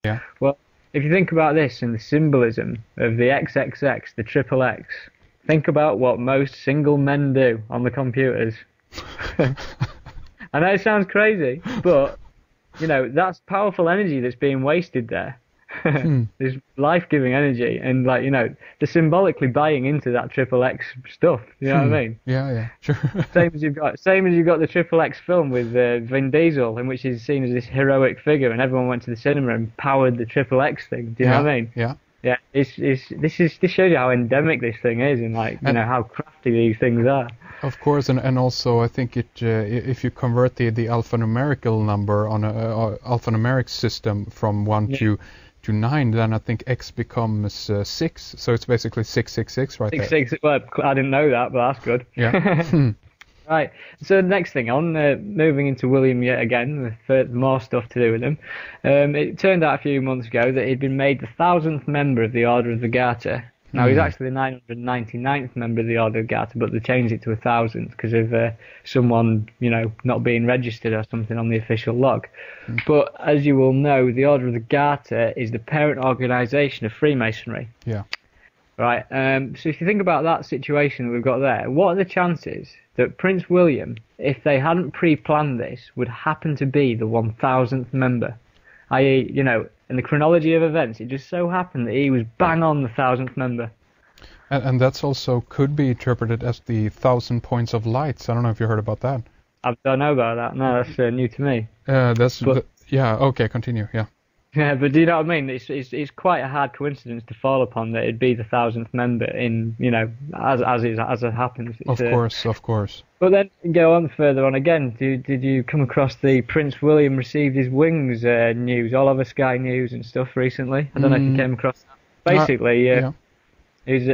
Yeah. Well, if you think about this and the symbolism of the XXX, the triple X, think about what most single men do on the computers. I know it sounds crazy, but, you know, that's powerful energy that's being wasted there. This life-giving energy, and, like, you know, they're symbolically buying into that triple X stuff. You know what I mean? Yeah, sure. Same as you've got the triple X film with Vin Diesel, in which he's seen as this heroic figure, and everyone went to the cinema and powered the triple X thing. Do you know what I mean? Yeah. Yeah. This shows you how endemic this thing is, and, like, you know, how crafty these things are. Of course, and also I think if you convert the alphanumerical number on a alphanumeric system from 1 to 9, then I think X becomes 6, so it's basically 666 right there. 666. Well, I didn't know that, but that's good. Yeah. Right. So the next thing on, moving into William yet again, with more stuff to do with him. It turned out a few months ago that he'd been made the 1000th member of the Order of the Garter. Now, he's actually the 999th member of the Order of Garter, but they changed it to 1000th because of someone, you know, not being registered or something on the official log. But as you will know, the Order of the Garter is the parent organisation of Freemasonry. Yeah. Right. So if you think about that situation that we've got there, what are the chances that Prince William, if they hadn't pre-planned this, would happen to be the 1000th member? I.e., you know, in the chronology of events, it just so happened that he was bang on the 1000th member. And that's also could be interpreted as the 1000 points of lights. I don't know if you heard about that. I don't know about that. No, that's new to me. Yeah. Okay, continue. Yeah. Yeah, but do you know what I mean? It's quite a hard coincidence to fall upon that it'd be the 1000th member in, you know, as it happens. Of course. But then go on further on again. Did you come across the Prince William received his wings news all over Sky News and stuff recently? I don't know if you came across that. Basically, he's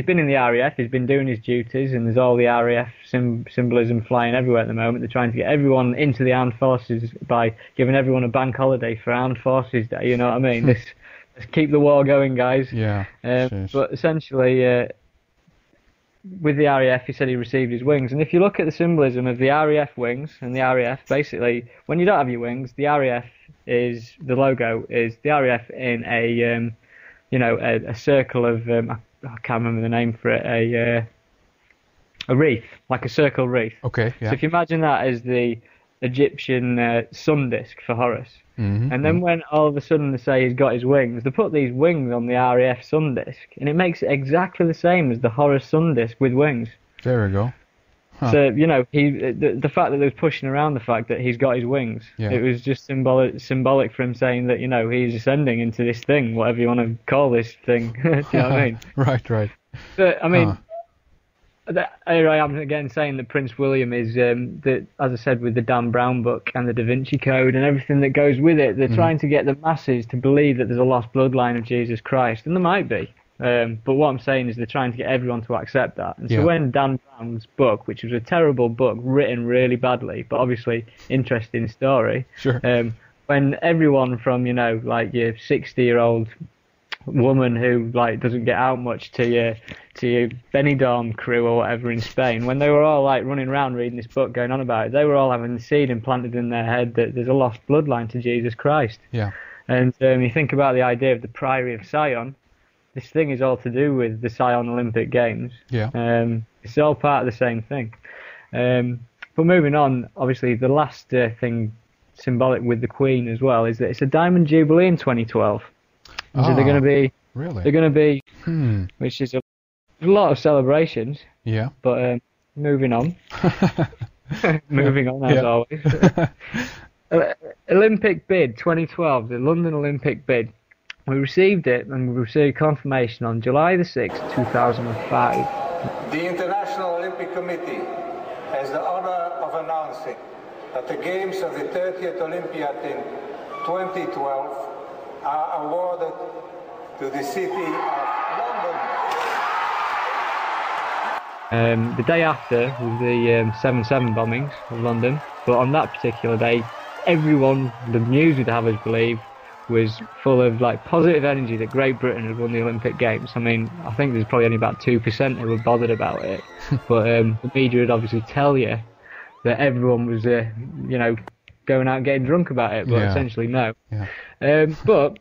been in the RAF. He's been doing his duties, and there's all the RAF symbolism flying everywhere at the moment. They're trying to get everyone into the armed forces by giving everyone a bank holiday for Armed Forces Day. You know what I mean? Let's keep the war going, guys. Yeah. But essentially, with the RAF, he said he received his wings. And if you look at the symbolism of the RAF wings and the RAF, basically, when you don't have your wings, the RAF is the logo is the RAF in a a circle of I can't remember the name for it, a wreath, like a circle wreath. Okay, yeah. So if you imagine that as the Egyptian sun disk for Horus, and then when all of a sudden they say he's got his wings, they put these wings on the RAF sun disk, and it makes it exactly the same as the Horus sun disk with wings. There we go. Huh. So, you know, the fact that they was pushing around the fact that he's got his wings, it was just symbolic for him saying that, you know, he's ascending into this thing, whatever you want to call this thing. Do you know what I mean? Right. But, I mean, here I am again saying that Prince William is, as I said, with the Dan Brown book and the Da Vinci Code and everything that goes with it, they're trying to get the masses to believe that there's a lost bloodline of Jesus Christ, and there might be. But what I'm saying is they're trying to get everyone to accept that. And so when Dan Brown's book, which was a terrible book, written really badly, but obviously interesting story, when everyone from, you know, like your 60-year-old woman who like doesn't get out much to your Benidorm crew or whatever in Spain, when they were all like running around reading this book going on about it, they were all having the seed implanted in their head that there's a lost bloodline to Jesus Christ. Yeah. And you think about the idea of the Priory of Sion. This thing is all to do with the Sion Olympic Games. Yeah. It's all part of the same thing. But moving on, obviously the last thing symbolic with the Queen as well is that it's a Diamond Jubilee in 2012. So they're going to be, really? They're going to be, which is a lot of celebrations. Yeah. But moving on, moving on as always. Olympic bid 2012, the London Olympic bid. We received it, and we received confirmation on July the 6th, 2005. The International Olympic Committee has the honor of announcing that the Games of the 30th Olympiad in 2012 are awarded to the city of London. The day after was the 7/7 bombings of London, but on that particular day, everyone, the news would have us believe, was full of like positive energy that Great Britain had won the Olympic Games. I mean, I think there's probably only about 2% who were bothered about it, but the media would obviously tell you that everyone was, you know, going out and getting drunk about it, but essentially no. Yeah. But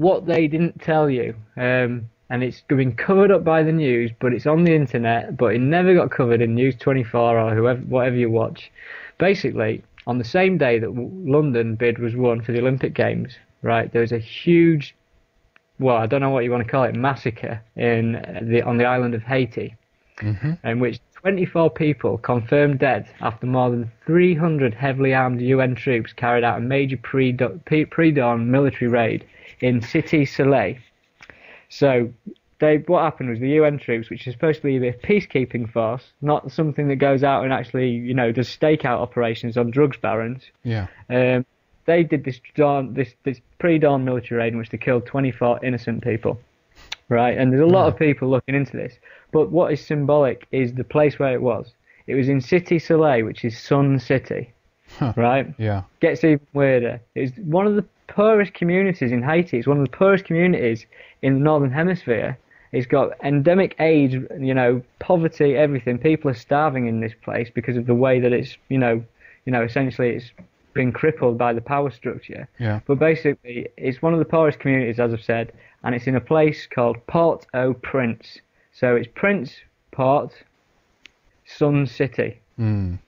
what they didn't tell you, and it's been covered up by the news, but it's on the internet, but it never got covered in News 24 or whatever you watch. Basically, on the same day that London bid was won for the Olympic Games, right, there was a huge, well, I don't know what you want to call it, massacre on the island of Haiti, in which 24 people confirmed dead after more than 300 heavily armed UN troops carried out a major pre-dawn military raid in Cité Soleil. So what happened was the UN troops, which is supposed to be a peacekeeping force, not something that goes out and actually, does stakeout operations on drugs barons. Yeah. They did this pre-dawn military raid in which they killed 24 innocent people, right? And there's a lot of people looking into this. But what is symbolic is the place where it was. It was in Cité Soleil, which is Sun City, right? Yeah. Gets even weirder. It's one of the poorest communities in Haiti. It's one of the poorest communities in the Northern Hemisphere. It's got endemic AIDS, poverty, everything. People are starving in this place because of the way that it's, essentially it's been crippled by the power structure. Yeah. But basically, it's one of the poorest communities, as I've said, and it's in a place called Port-au-Prince. So it's Prince, Port, Sun City. On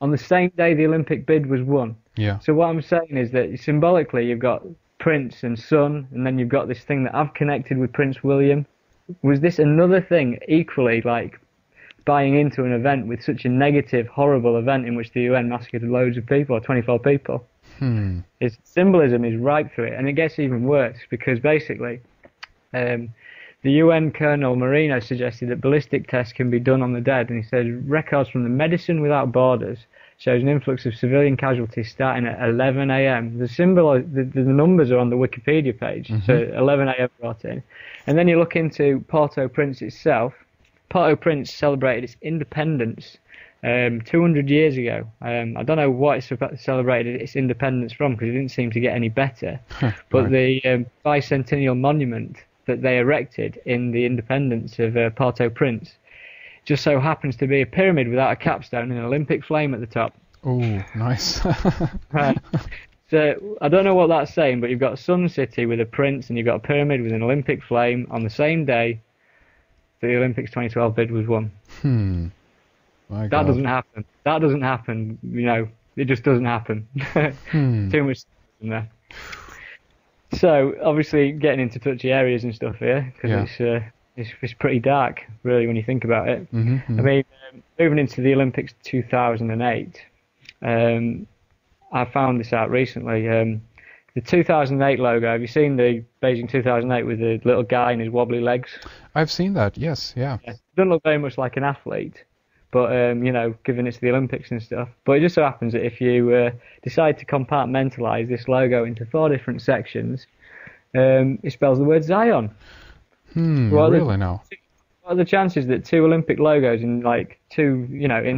the same day the Olympic bid was won. Yeah. So what I'm saying is that symbolically you've got Prince and Sun, and then you've got this thing that I've connected with Prince William. Was this another thing equally like buying into an event with such a negative, horrible event in which the UN massacred loads of people, or 24 people? Its symbolism is right through it, and it gets even worse because basically the UN Colonel Marino suggested that ballistic tests can be done on the dead, and he said records from the Medicine Without Borders shows an influx of civilian casualties starting at 11 a.m. The numbers are on the Wikipedia page, so 11 a.m. brought in. And then you look into Port-au-Prince itself. Port-au-Prince celebrated its independence 200 years ago. I don't know what it celebrated its independence from because it didn't seem to get any better. But the bicentennial monument that they erected in the independence of Port-au-Prince just so happens to be a pyramid without a capstone and an Olympic flame at the top. Oh, nice. Right. So I don't know what that's saying, but you've got Sun City with a prince and you've got a pyramid with an Olympic flame on the same day that the Olympics 2012 bid was won. That doesn't happen. That doesn't happen. It just doesn't happen. Too much in there. So obviously getting into touchy areas and stuff here because it's pretty dark, really, when you think about it. I mean, moving into the Olympics 2008, I found this out recently. The 2008 logo, have you seen the Beijing 2008 with the little guy and his wobbly legs? I've seen that, yes, yeah. Doesn't look very much like an athlete, but, given it's the Olympics and stuff. But it just so happens that if you decide to compartmentalise this logo into 4 different sections, it spells the word Zion. Really now? What are the chances that 2 Olympic logos in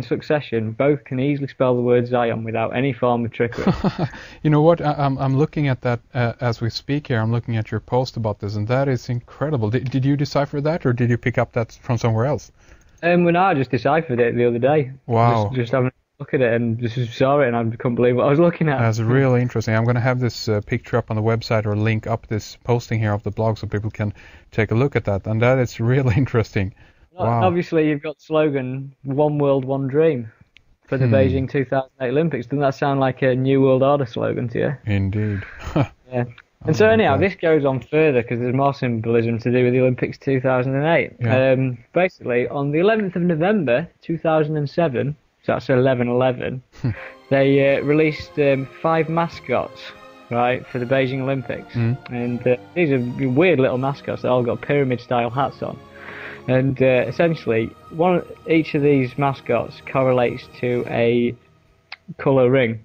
succession both can easily spell the word Zion without any form of trickery? You know what? I'm looking at that as we speak here. I'm looking at your post about this, and that is incredible. Did you decipher that, or did you pick up that from somewhere else? I just deciphered it the other day. Wow. Just having a look at it and just saw it, and I couldn't believe what I was looking at. That's really interesting. I'm going to have this picture up on the website or link up this posting here of the blog so people can take a look at that. And that is really interesting. Wow. Obviously, you've got the slogan, One World, One Dream for the Beijing 2008 Olympics. Doesn't that sound like a New World Order slogan to you? Indeed. Yeah. And so anyhow, this goes on further because there's more symbolism to do with the Olympics 2008. Yeah. Basically, on the 11th of November 2007, so that's 11/11, they released 5 mascots, right, for the Beijing Olympics. And these are weird little mascots that all got pyramid-style hats on. And essentially, each of these mascots correlates to a colour ring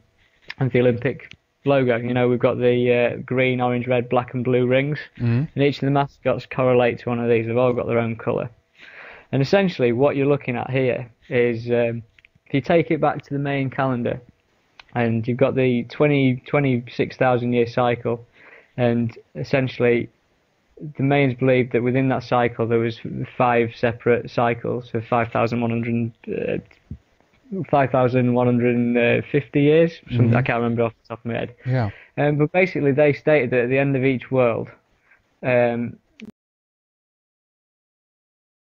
of the Olympic logo. We've got the green, orange, red, black and blue rings, and each of the mascots correlate to one of these. They've all got their own colour. And essentially what you're looking at here is, if you take it back to the Mayan calendar, and you've got the 26,000 year cycle, and essentially the Mayans believed that within that cycle there was 5 separate cycles, so 5,150 years. I can't remember off the top of my head. Yeah. But basically they stated that at the end of each world